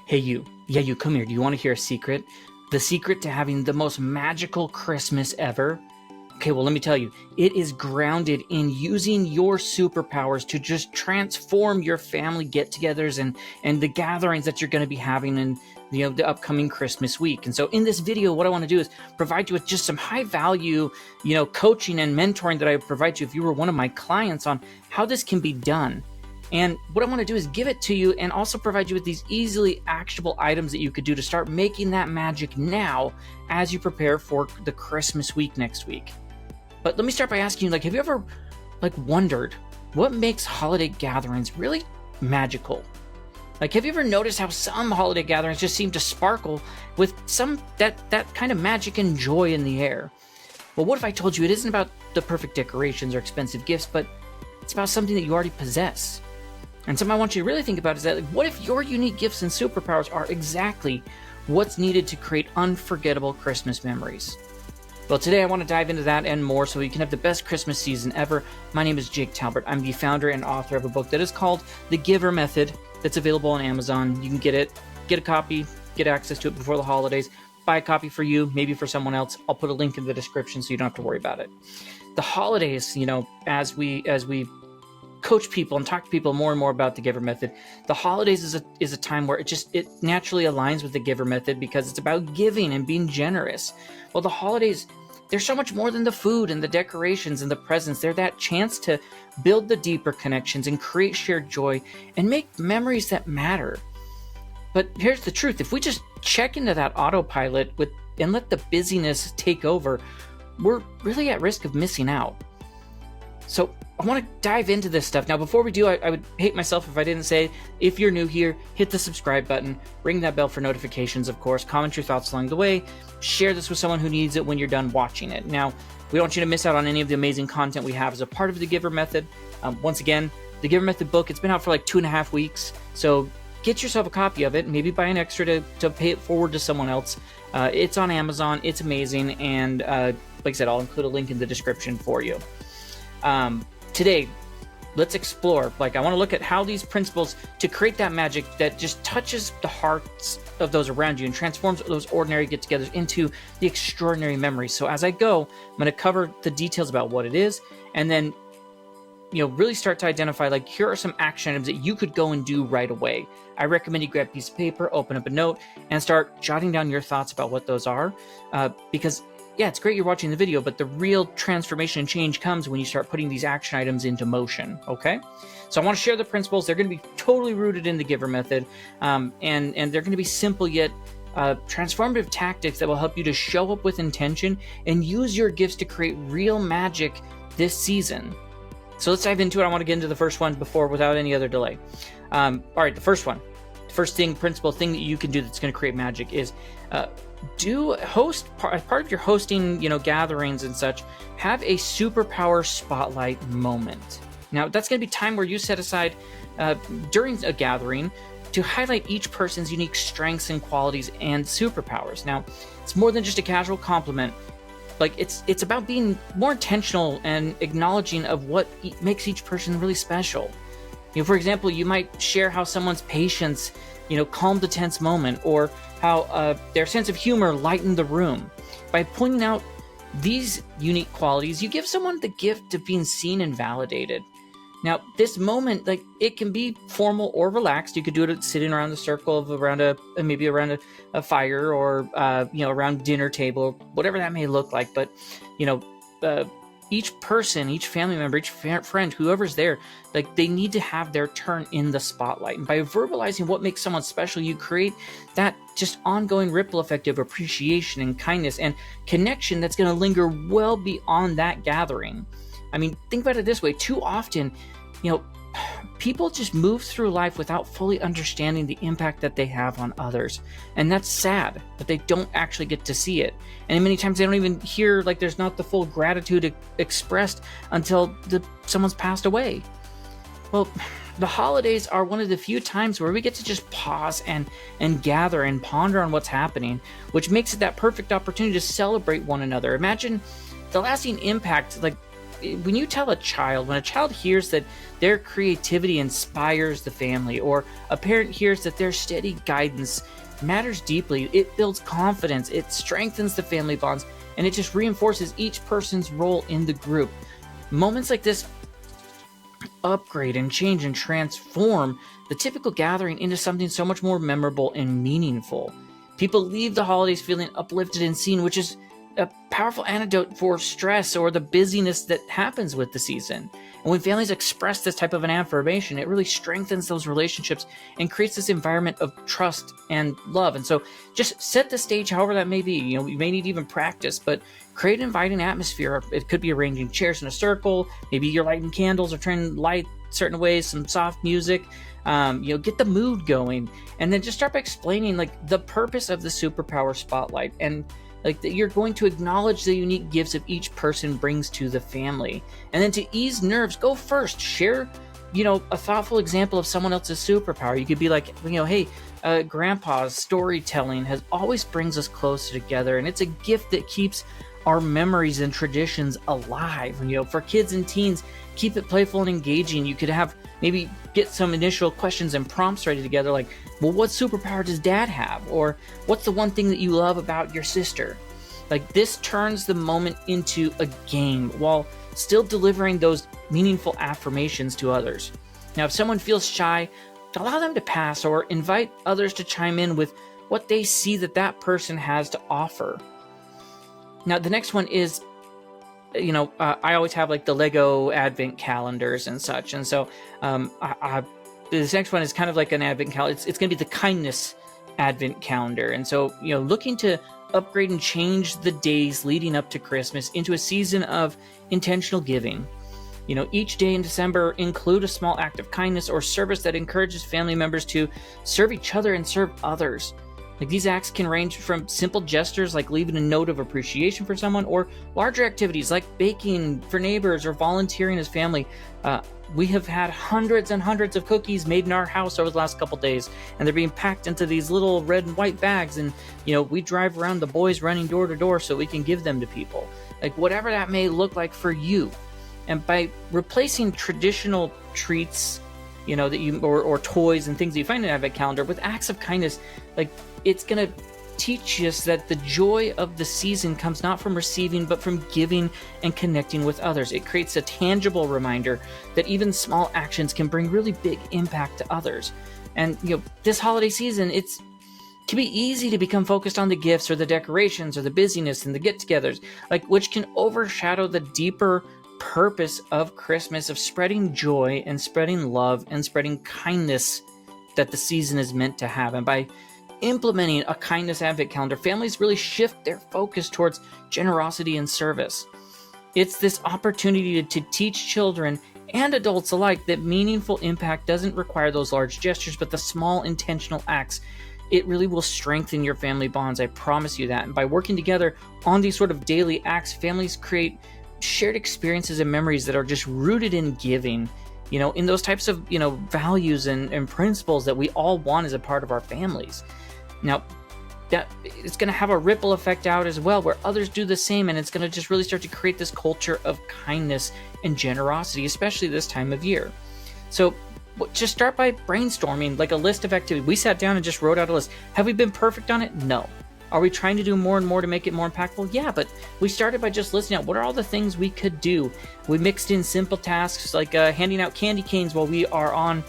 Hey you, yeah you, come here. Do you want to hear a secret? The secret to having the most magical Christmas ever? Okay, well let me tell you, it is grounded in using your superpowers to just transform your family get-togethers and the gatherings that you're going to be having in the upcoming Christmas week. And so in this video, what I want to do is provide you with just some high value, coaching and mentoring that I would provide you if you were one of my clients on how this can be done. And what I want to do is give it to you and also provide you with these easily actionable items that you could do to start making that magic now as you prepare for the Christmas week next week. But let me start by asking you, have you ever wondered what makes holiday gatherings really magical? Have you ever noticed how some holiday gatherings just seem to sparkle with some that kind of magic and joy in the air? Well, what if I told you it isn't about the perfect decorations or expensive gifts, but it's about something that you already possess? And something I want you to really think about is that, what if your unique gifts and superpowers are exactly what's needed to create unforgettable Christmas memories? Well, today I want to dive into that and more so you can have the best Christmas season ever. My name is Jake Talbert. I'm the founder and author of a book that is called The Giver Method, that's available on Amazon. You can get it, get a copy, get access to it before the holidays, buy a copy for you, maybe for someone else. I'll put a link in the description so you don't have to worry about it. The holidays, as we coach people and talk to people more and more about the Giver Method, the holidays is a time where it naturally aligns with the Giver Method because it's about giving and being generous. Well, the holidays, they're so much more than the food and the decorations and the presents. They're that chance to build the deeper connections and create shared joy and make memories that matter. But here's the truth. If we just check into that autopilot and let the busyness take over, we're really at risk of missing out. So I want to dive into this stuff. Now, before we do, I would hate myself if I didn't say, if you're new here, hit the subscribe button, ring that bell for notifications, of course, comment your thoughts along the way, share this with someone who needs it when you're done watching it. Now, we don't want you to miss out on any of the amazing content we have as a part of the Giver Method. Once again, the Giver Method book, it's been out for 2.5 weeks, so get yourself a copy of it, maybe buy an extra to pay it forward to someone else. It's on Amazon, it's amazing, and like I said, I'll include a link in the description for you. Today, let's explore, I want to look at how these principles to create that magic that just touches the hearts of those around you and transforms those ordinary get-togethers into the extraordinary memories. So as I go, I'm going to cover the details about what it is, and then really start to identify, here are some action items that you could go and do right away. I recommend you grab a piece of paper, open up a note, and start jotting down your thoughts about what those are, because yeah, it's great you're watching the video, but the real transformation and change comes when you start putting these action items into motion, okay? So I want to share the principles. They're going to be totally rooted in the Giver Method, and they're going to be simple yet transformative tactics that will help you to show up with intention and use your gifts to create real magic this season. So let's dive into it. I want to get into the first one without any other delay. All right, the first one. First principle thing that you can do that's going to create magic is as part of your hosting, gatherings and such, have a Superpower Spotlight moment. Now, that's going to be time where you set aside during a gathering to highlight each person's unique strengths and qualities and superpowers. Now, it's more than just a casual compliment. It's about being more intentional and acknowledging of what makes each person really special. For example, you might share how someone's patience, calmed a tense moment, or how their sense of humor lightened the room. By pointing out these unique qualities, you give someone the gift of being seen and validated. Now, this moment, it can be formal or relaxed. You could do it sitting around the circle of around a fire, or around dinner table, whatever that may look like. But each person, each family member, each friend, whoever's there, they need to have their turn in the spotlight. And by verbalizing what makes someone special, you create that just ongoing ripple effect of appreciation and kindness and connection that's going to linger well beyond that gathering. I mean, think about it this way. Too often, people just move through life without fully understanding the impact that they have on others. And that's sad that they don't actually get to see it. And many times they don't even hear, there's not the full gratitude expressed until someone's passed away. Well, the holidays are one of the few times where we get to just pause and gather and ponder on what's happening, which makes it that perfect opportunity to celebrate one another. Imagine the lasting impact when you tell a child, when a child hears that their creativity inspires the family, or a parent hears that their steady guidance matters deeply, it builds confidence, it strengthens the family bonds, and it just reinforces each person's role in the group. Moments like this upgrade and change and transform the typical gathering into something so much more memorable and meaningful. People leave the holidays feeling uplifted and seen, which is a powerful antidote for stress or the busyness that happens with the season. And when families express this type of an affirmation, it really strengthens those relationships and creates this environment of trust and love. And so just set the stage however that may be. You may need to even practice, but create an inviting atmosphere. It could be arranging chairs in a circle. Maybe you're lighting candles or trying to light certain ways, some soft music. Get the mood going, and then just start by explaining like the purpose of the Superpower Spotlight, and like that you're going to acknowledge the unique gifts of each person brings to the family. And then to ease nerves, go first. Share, a thoughtful example of someone else's superpower. You could be like, hey, Grandpa's storytelling has always brings us closer together, and it's a gift that keeps our memories and traditions alive. For kids and teens, keep it playful and engaging. You could have maybe get some initial questions and prompts ready together, like, well, what superpower does Dad have? Or what's the one thing that you love about your sister? Like, this turns the moment into a game while still delivering those meaningful affirmations to others. Now, if someone feels shy, allow them to pass, or invite others to chime in with what they see that person has to offer. Now, the next one is, I always have like the Lego advent calendars and such. And so this next one is kind of like an advent calendar. It's going to be the kindness advent calendar. And so, looking to upgrade and change the days leading up to Christmas into a season of intentional giving. Each day in December, include a small act of kindness or service that encourages family members to serve each other and serve others. Like, these acts can range from simple gestures like leaving a note of appreciation for someone, or larger activities like baking for neighbors or volunteering as family. We have had hundreds and hundreds of cookies made in our house over the last couple days, and they're being packed into these little red and white bags, and we drive around, the boys running door to door so we can give them to people. Like, whatever that may look like for you. And by replacing traditional treats, that you or toys and things that you find in an advent calendar with acts of kindness, like, it's going to teach us that the joy of the season comes not from receiving, but from giving and connecting with others. It creates a tangible reminder that even small actions can bring really big impact to others. And, this holiday season, it can be easy to become focused on the gifts or the decorations or the busyness and the get-togethers, which can overshadow the deeper purpose of Christmas, of spreading joy and spreading love and spreading kindness that the season is meant to have. And by implementing a kindness advent calendar, families really shift their focus towards generosity and service. It's this opportunity to teach children and adults alike that meaningful impact doesn't require those large gestures, but the small intentional acts. It really will strengthen your family bonds. I promise you that. And by working together on these sort of daily acts, families create shared experiences and memories that are just rooted in giving, in those types of, values and principles that we all want as a part of our families. Now, that it's going to have a ripple effect out as well, where others do the same, and it's going to just really start to create this culture of kindness and generosity, especially this time of year. So just start by brainstorming like a list of activities. We sat down and just wrote out a list. Have we been perfect on it? No. Are we trying to do more and more to make it more impactful? Yeah, but we started by just listing out what are all the things we could do. We mixed in simple tasks like handing out candy canes while we are on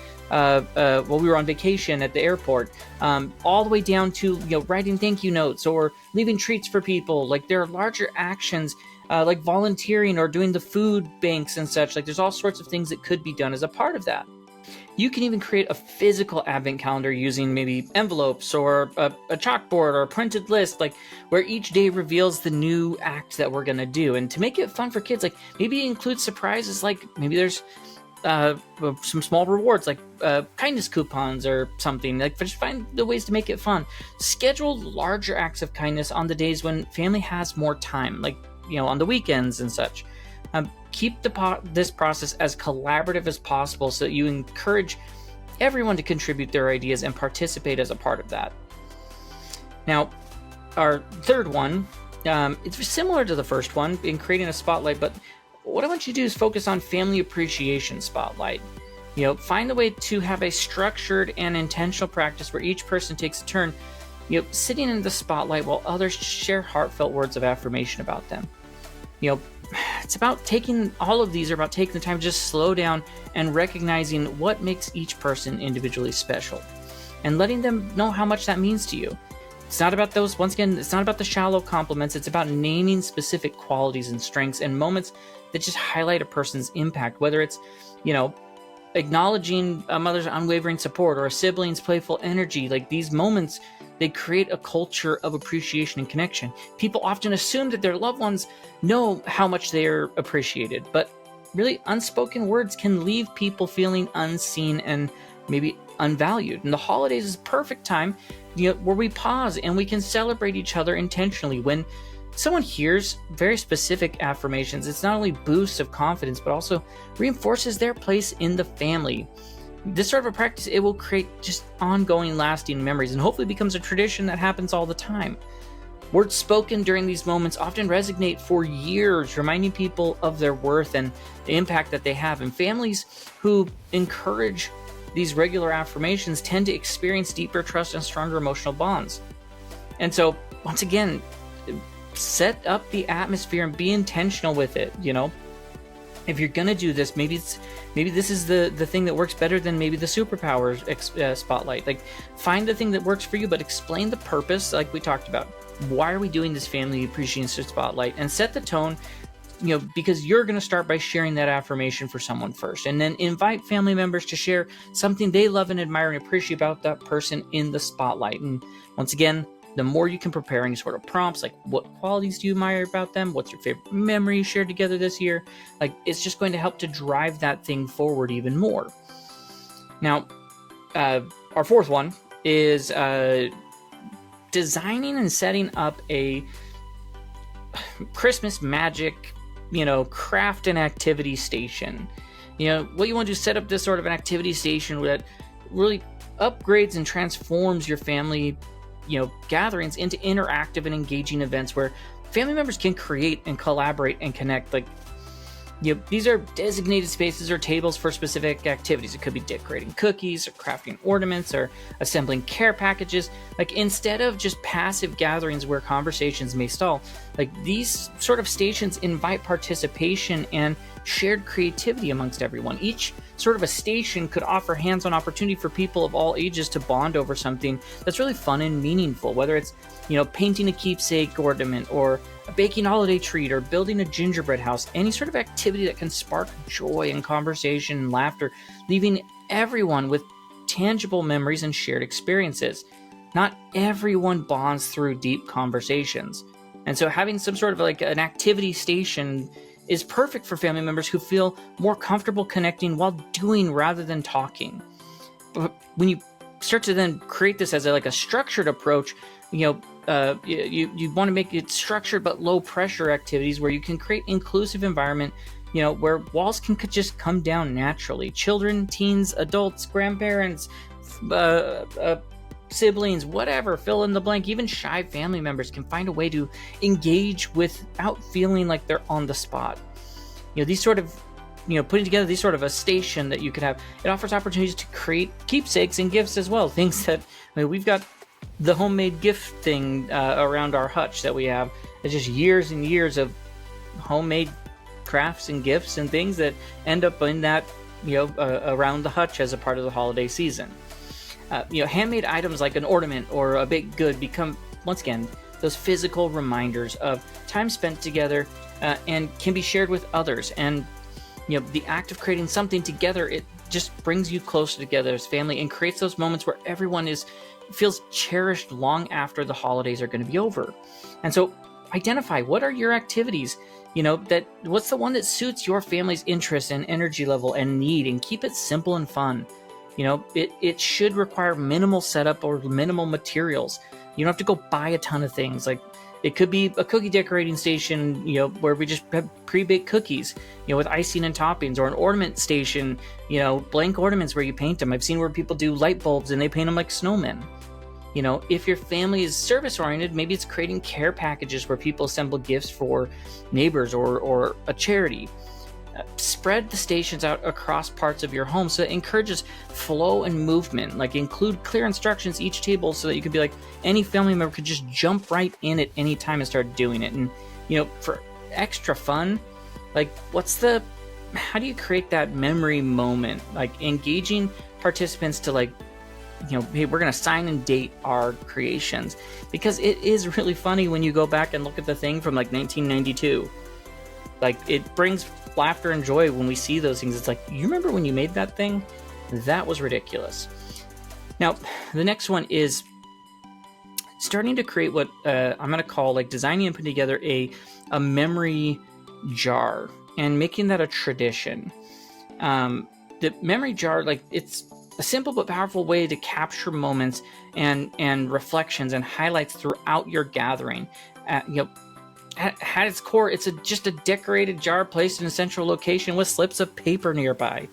vacation at the airport, all the way down to writing thank you notes or leaving treats for people. Like, there are larger actions like volunteering or doing the food banks and such. Like, there's all sorts of things that could be done as a part of that. You can even create a physical advent calendar using maybe envelopes or a chalkboard or a printed list, like where each day reveals the new act that we're going to do. And to make it fun for kids, like maybe include surprises, like maybe there's some small rewards like kindness coupons or something. Like, just find the ways to make it fun. Schedule larger acts of kindness on the days when family has more time, like on the weekends and such. Keep this process as collaborative as possible so that you encourage everyone to contribute their ideas and participate as a part of that. Now, our third one, it's similar to the first one in creating a spotlight, but what I want you to do is focus on Family Appreciation Spotlight. Find a way to have a structured and intentional practice where each person takes a turn, sitting in the spotlight while others share heartfelt words of affirmation about them. It's about taking the time to just slow down and recognizing what makes each person individually special and letting them know how much that means to you. It's not about it's not about the shallow compliments. It's about naming specific qualities and strengths and moments that just highlight a person's impact, whether it's, acknowledging a mother's unwavering support or a sibling's playful energy. Like, these moments, they create a culture of appreciation and connection. People often assume that their loved ones know how much they're appreciated, but really, unspoken words can leave people feeling unseen and maybe unvalued. And the holidays is a perfect time, where we pause and we can celebrate each other intentionally. When someone hears very specific affirmations, it's not only boosts of confidence, but also reinforces their place in the family. This sort of a practice, it will create just ongoing, lasting memories, and hopefully becomes a tradition that happens all the time. Words spoken during these moments often resonate for years, reminding people of their worth and the impact that they have. And families who encourage these regular affirmations tend to experience deeper trust and stronger emotional bonds. And so, once again, set up the atmosphere and be intentional with it. If you're gonna do this, maybe this is the thing that works better than maybe the Superpowers Spotlight. Like, find the thing that works for you, but explain the purpose, like we talked about. Why are we doing this Family Appreciation Spotlight? And set the tone, because you're going to start by sharing that affirmation for someone first, and then invite family members to share something they love and admire and appreciate about that person in the spotlight. And once again, the more you can prepare any sort of prompts, like what qualities do you admire about them? What's your favorite memory you shared together this year? Like, it's just going to help to drive that thing forward even more. Now, our fourth one is designing and setting up a Christmas magic, craft and activity station. What you want to do is set up this sort of an activity station that really upgrades and transforms your family, gatherings into interactive and engaging events where family members can create and collaborate and connect. Like, these are designated spaces or tables for specific activities. It could be decorating cookies or crafting ornaments or assembling care packages. Like, instead of just passive gatherings where conversations may stall, like, these sort of stations invite participation and shared creativity amongst everyone. Each sort of a station could offer hands-on opportunity for people of all ages to bond over something that's really fun and meaningful, whether it's, painting a keepsake ornament or a baking holiday treat or building a gingerbread house. Any sort of activity that can spark joy and conversation and laughter, leaving everyone with tangible memories and shared experiences. Not everyone bonds through deep conversations. And so having some sort of like an activity station is perfect for family members who feel more comfortable connecting while doing rather than talking. But when you start to then create this as a structured approach, you want to make it structured but low pressure activities where you can create inclusive environment, where walls can just come down naturally. Children, teens, adults, grandparents, siblings, whatever, fill in the blank, even shy family members can find a way to engage without feeling like they're on the spot. These sort of, putting together these sort of a station that you could have, it offers opportunities to create keepsakes and gifts as well. Things that, we've got the homemade gift thing around our hutch that we have. It's just years and years of homemade crafts and gifts and things that end up in that, around the hutch as a part of the holiday season. Handmade items like an ornament or a baked good become, once again, those physical reminders of time spent together and can be shared with others. And, the act of creating something together, it just brings you closer together as family and creates those moments where everyone feels cherished long after the holidays are going to be over. And so identify, what are your activities? What's the one that suits your family's interest and energy level and need, and keep it simple and fun. It should require minimal setup or minimal materials. You don't have to go buy a ton of things. Like, it could be a cookie decorating station, where we just have pre-baked cookies, with icing and toppings, or an ornament station, blank ornaments where you paint them. I've seen where people do light bulbs and they paint them like snowmen. If your family is service oriented, maybe it's creating care packages where people assemble gifts for neighbors or a charity. Spread the stations out across parts of your home so it encourages flow and movement. Like, include clear instructions each table so that you could be like, any family member could just jump right in at any time and start doing it. And for extra fun, like, how do you create that memory moment? Like, engaging participants to, like, hey, we're going to sign and date our creations, because it is really funny when you go back and look at the thing from like 1992. Like, it brings laughter and joy when we see those things. It's like, you remember when you made that thing? That was ridiculous. Now, the next one is starting to create what I'm going to call, like, designing and putting together a memory jar and making that a tradition. The memory jar, like, it's a simple but powerful way to capture moments and reflections and highlights throughout your gathering. At its core, it's just a decorated jar placed in a central location with slips of paper nearby.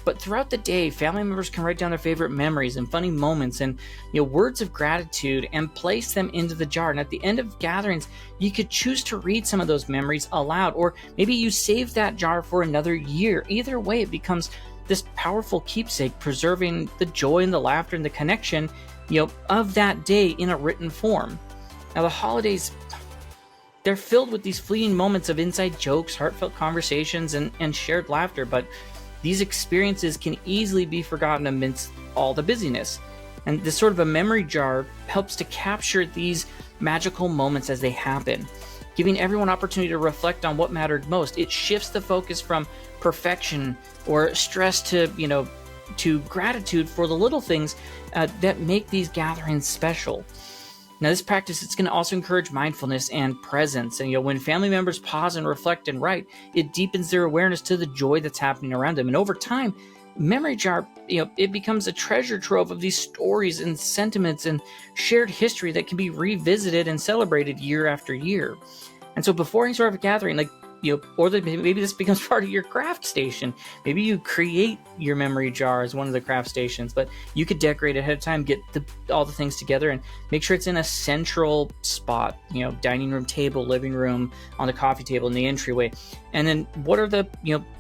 But throughout the day, family members can write down their favorite memories and funny moments and words of gratitude and place them into the jar. And at the end of gatherings, you could choose to read some of those memories aloud, or maybe you save that jar for another year. Either way, it becomes this powerful keepsake, preserving the joy and the laughter and the connection of that day in a written form. Now, the holidays, they're filled with these fleeting moments of inside jokes, heartfelt conversations, and shared laughter, but these experiences can easily be forgotten amidst all the busyness. And this sort of a memory jar helps to capture these magical moments as they happen, giving everyone opportunity to reflect on what mattered most. It shifts the focus from perfection or stress to gratitude for the little things that make these gatherings special. Now, this practice, it's going to also encourage mindfulness and presence. And, when family members pause and reflect and write, it deepens their awareness to the joy that's happening around them. And over time, memory jar, it becomes a treasure trove of these stories and sentiments and shared history that can be revisited and celebrated year after year. And so before any sort of a gathering, like, maybe this becomes part of your craft station. Maybe you create your memory jar as one of the craft stations, but you could decorate ahead of time, get all the things together, and make sure it's in a central spot, dining room table, living room, on the coffee table, in the entryway. And then what are the,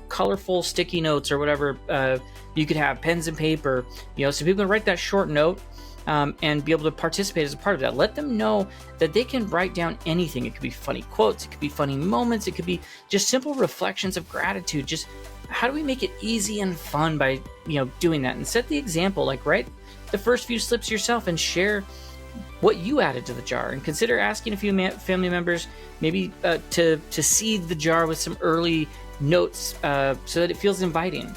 colorful sticky notes or whatever you could have, pens and paper, so people can write that short note and be able to participate as a part of that. Let them know that they can write down anything. It could be funny quotes, it could be funny moments, it could be just simple reflections of gratitude. Just how do we make it easy and fun by doing that, and set the example. Like, write the first few slips yourself and share what you added to the jar, and consider asking a few family members maybe to seed the jar with some early notes so that it feels inviting.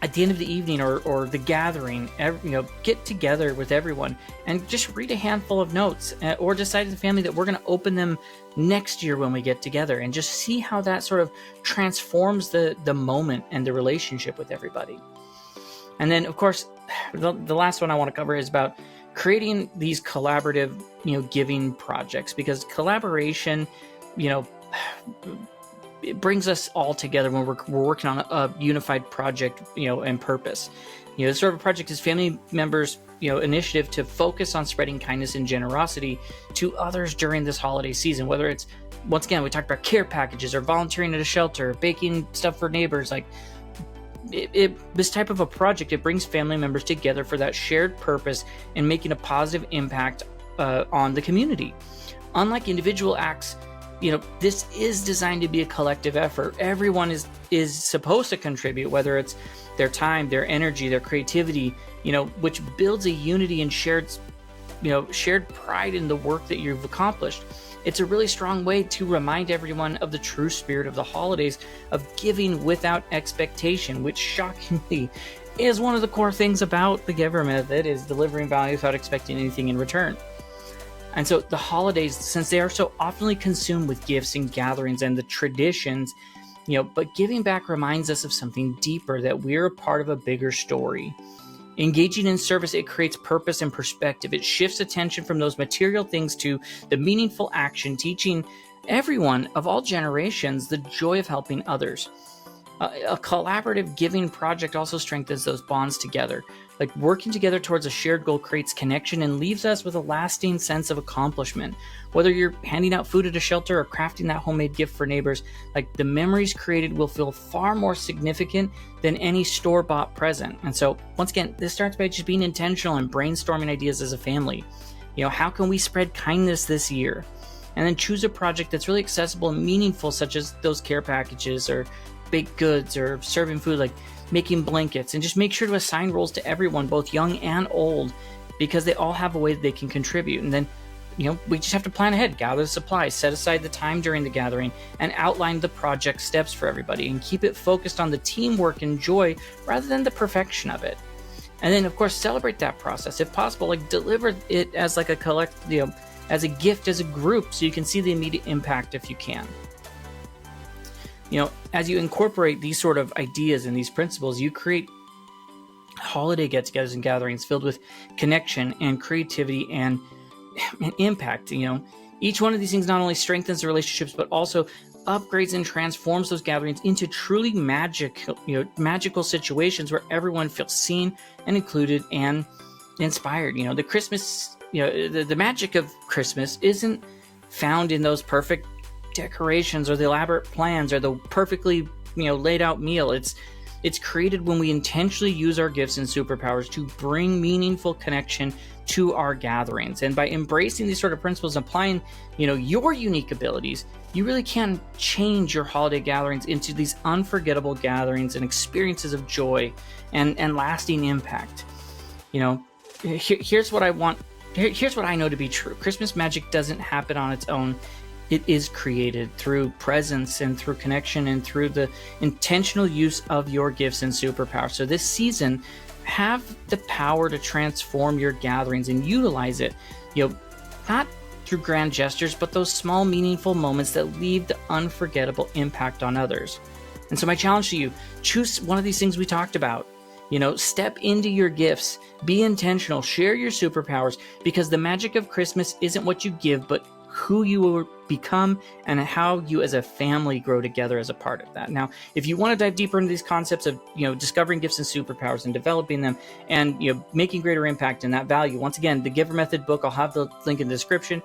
At the end of the evening or the gathering, get together with everyone and just read a handful of notes, or decide as a family that we're going to open them next year when we get together, and just see how that sort of transforms the moment and the relationship with everybody. And then, of course, the last one I want to cover is about creating these collaborative, giving projects, because collaboration, it brings us all together when we're working on a unified project, and purpose. This sort of a project is family members, initiative to focus on spreading kindness and generosity to others during this holiday season. Whether it's, once again, we talked about care packages, or volunteering at a shelter, baking stuff for neighbors. Like, this type of a project, it brings family members together for that shared purpose and making a positive impact on the community. Unlike individual acts, this is designed to be a collective effort. Everyone is supposed to contribute, whether it's their time, their energy, their creativity, which builds a unity and shared pride in the work that you've accomplished. It's a really strong way to remind everyone of the true spirit of the holidays, of giving without expectation, which shockingly is one of the core things about the Giver method, is delivering value without expecting anything in return. And so the holidays, since they are so often consumed with gifts and gatherings and the traditions, but giving back reminds us of something deeper, that we're a part of a bigger story. Engaging in service, it creates purpose and perspective. It shifts attention from those material things to the meaningful action, teaching everyone of all generations the joy of helping others. A collaborative giving project also strengthens those bonds together. Like working together towards a shared goal creates connection and leaves us with a lasting sense of accomplishment. Whether you're handing out food at a shelter or crafting that homemade gift for neighbors, like the memories created will feel far more significant than any store-bought present. And so once again, this starts by just being intentional and brainstorming ideas as a family. How can we spread kindness this year? And then choose a project that's really accessible and meaningful, such as those care packages or baked goods or serving food, like making blankets, and just make sure to assign roles to everyone, both young and old, because they all have a way that they can contribute. And then, we just have to plan ahead, gather the supplies, set aside the time during the gathering, and outline the project steps for everybody, and keep it focused on the teamwork and joy rather than the perfection of it. And then, of course, celebrate that process. If possible, like deliver it as like a as a gift, as a group, so you can see the immediate impact if you can. As you incorporate these sort of ideas and these principles, you create holiday get-togethers and gatherings filled with connection and creativity and impact. Each one of these things not only strengthens the relationships, but also upgrades and transforms those gatherings into truly magical situations where everyone feels seen and included and inspired. The Christmas, the magic of Christmas isn't found in those perfect decorations or the elaborate plans or the perfectly laid out meal. It's created when we intentionally use our gifts and superpowers to bring meaningful connection to our gatherings. And by embracing these sort of principles and applying your unique abilities, you really can change your holiday gatherings into these unforgettable gatherings and experiences of joy and lasting impact. Here's what I want. Here's what I know to be true. Christmas magic doesn't happen on its own. It is created through presence and through connection and through the intentional use of your gifts and superpowers. So this season, have the power to transform your gatherings and utilize it, not through grand gestures, but those small, meaningful moments that leave the unforgettable impact on others. And so my challenge to you, choose one of these things we talked about. Step into your gifts, be intentional, share your superpowers, because the magic of Christmas isn't what you give, but who you will become and how you as a family grow together as a part of that. Now, if you want to dive deeper into these concepts of, discovering gifts and superpowers and developing them and, making greater impact and that value, once again, the Giver Method book, I'll have the link in the description.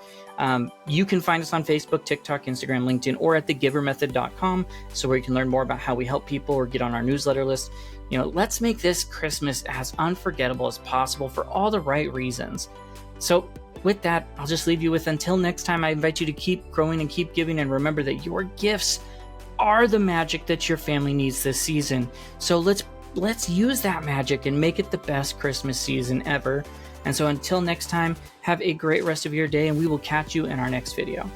You can find us on Facebook, TikTok, Instagram, LinkedIn, or at thegivermethod.com, so where you can learn more about how we help people or get on our newsletter list. Let's make this Christmas as unforgettable as possible for all the right reasons. So with that, I'll just leave you with, until next time, I invite you to keep growing and keep giving, and remember that your gifts are the magic that your family needs this season. So let's use that magic and make it the best Christmas season ever. And so until next time, have a great rest of your day, and we will catch you in our next video.